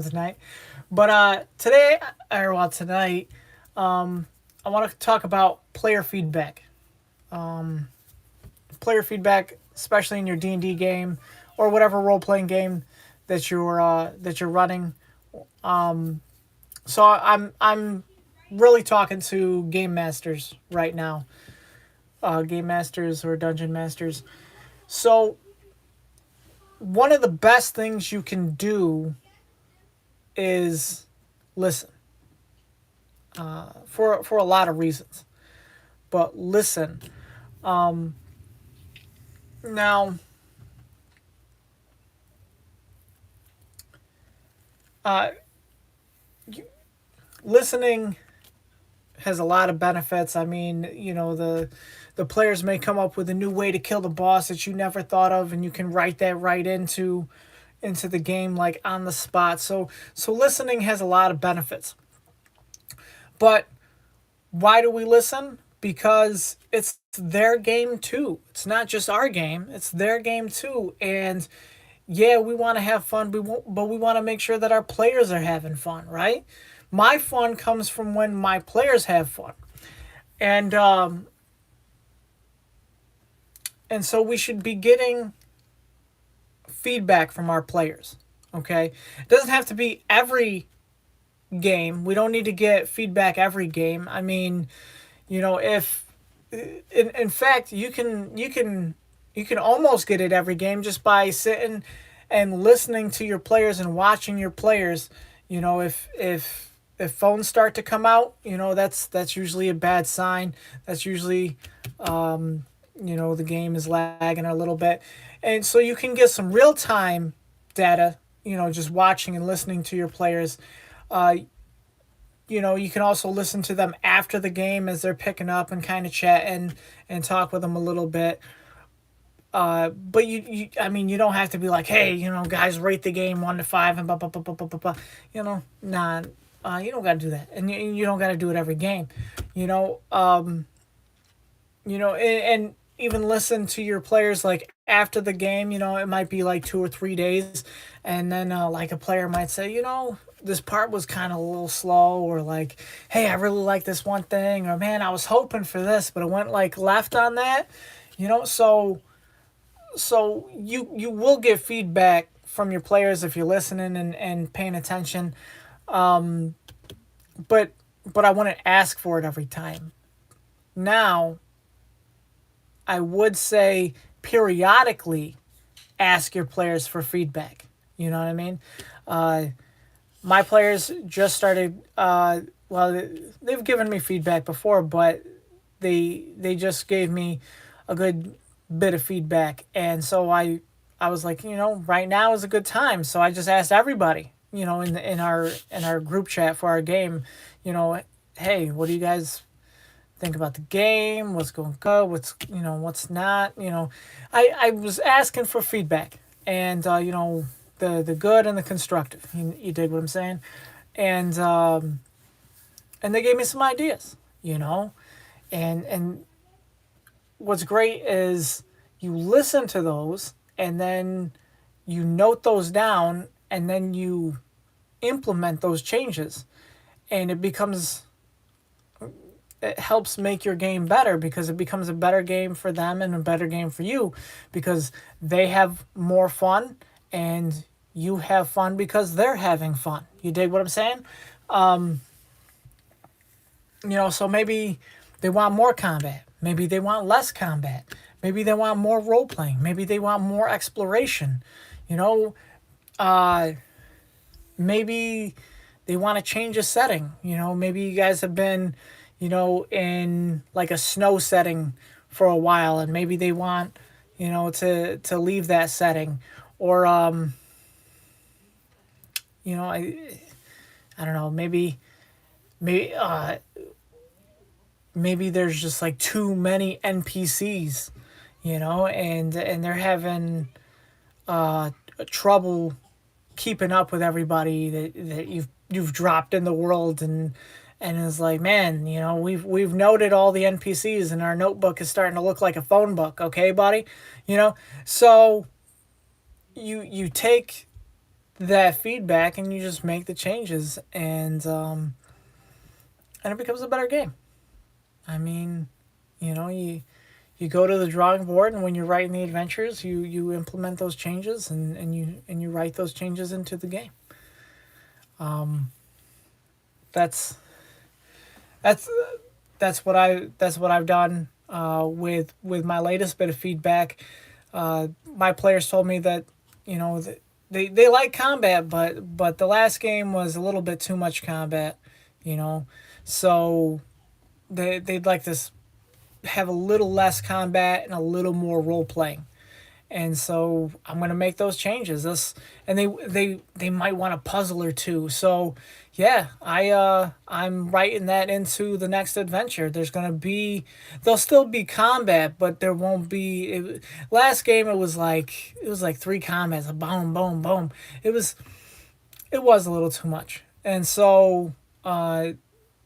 tonight. But today, or well, tonight, I want to talk about player feedback. Player feedback, especially in your D&D game or whatever role playing game that you're running. So I'm really talking to game masters right now, game masters or dungeon masters. So one of the best things you can do is listen for a lot of reasons. But listen, now uh, listening has a lot of benefits. I mean, the players may come up with a new way to kill the boss that you never thought of, and you can write that right into the game like on the spot. So listening has a lot of benefits. But why do we listen? Because it's their game too. It's not just our game, it's their game too. And yeah, we want to have fun, but we want to make sure that our players are having fun, right? My fun comes from when my players have fun. And and so we should be getting feedback from our players. Okay? It doesn't have to be every game. We don't need to get feedback every game. I mean, if in fact you can almost get it every game just by sitting and listening to your players and watching your players. If phones start to come out, that's usually a bad sign. That's usually the game is lagging a little bit. And so you can get some real time data, just watching and listening to your players. uh, you can also listen to them after the game as they're picking up and kind of chat and talk with them a little bit. But I mean, you don't have to be like, hey, guys, rate the game 1 to 5 and blah blah blah blah blah blah. Nah. You don't got to do that, and you don't got to do it every game. You know, and even listen to your players like after the game. It might be like 2 or 3 days, and then like a player might say, this part was kind of a little slow, or like, hey, I really like this one thing, or man, I was hoping for this, but it went like left on that. So you will get feedback from your players if you're listening and paying attention. But I wouldn't ask for it every time. Now, I would say periodically ask your players for feedback. You know what I mean? Uh, my players just started. Well, they've given me feedback before, but they just gave me a good bit of feedback, and so I was like, right now is a good time. So I just asked everybody, in our group chat for our game, you know, hey, what do you guys think about the game? What's going good? What's not? I was asking for feedback, and the good and the constructive. You dig what I'm saying? And and they gave me some ideas. And what's great is you listen to those, and then you note those down, and then you implement those changes, and it helps make your game better, because it becomes a better game for them and a better game for you, because they have more fun, and you have fun because they're having fun. You dig what I'm saying? So maybe they want more combat, maybe they want less combat, maybe they want more role playing, maybe they want more exploration. you know uh Maybe they want to change a setting. Maybe you guys have been, in like a snow setting for a while, and maybe they want, to leave that setting. Or I don't know, maybe maybe there's just like too many NPCs, and they're having trouble keeping up with everybody that you've dropped in the world. And it's like, man, we've noted all the NPCs, and our notebook is starting to look like a phone book, okay, buddy? So you take that feedback and you just make the changes, and it becomes a better game. I mean, you go to the drawing board, and when you're writing the adventures, you implement those changes, and you write those changes into the game. That's that's that's what I've done with my latest bit of feedback. My players told me that they like combat, but the last game was a little bit too much combat, you know. So they'd like to have a little less combat and a little more role playing. And so I'm gonna make those changes. And they might want a puzzle or two. So yeah, I'm writing that into the next adventure. There'll still be combat, but there won't be. Last game it was like three combats, a boom, boom, boom. It was a little too much, and so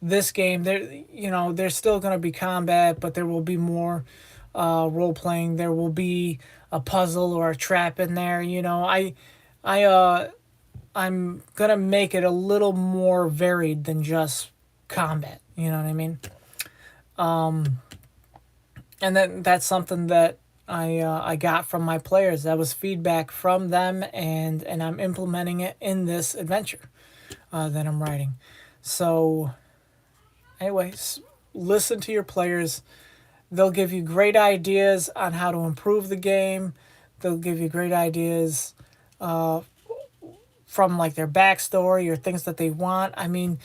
this game there's still gonna be combat, but there will be more role playing. There will be a puzzle or a trap in there. I I'm gonna make it a little more varied than just combat. You know what I mean? And that's something that I got from my players. That was feedback from them, and I'm implementing it in this adventure that I'm writing. So, anyways, listen to your players. They'll give you great ideas on how to improve the game. They'll give you great ideas from like their backstory or things that they want. I mean,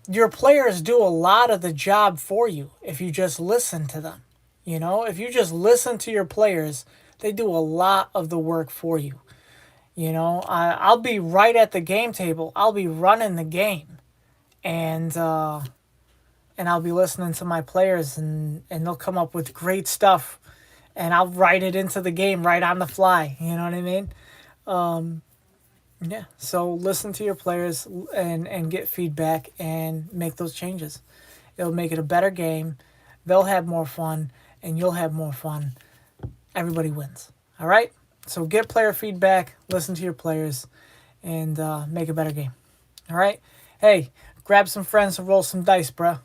your players do a lot of the job for you if you just listen to them. If you just listen to your players, they do a lot of the work for you. I'll be right at the game table. I'll be running the game, and I'll be listening to my players, and they'll come up with great stuff, and I'll write it into the game right on the fly. You know what I mean? Yeah. So listen to your players and get feedback and make those changes. It'll make it a better game. They'll have more fun, and you'll have more fun. Everybody wins. All right? So get player feedback, listen to your players, and make a better game. All right? Hey, grab some friends and roll some dice, bruh.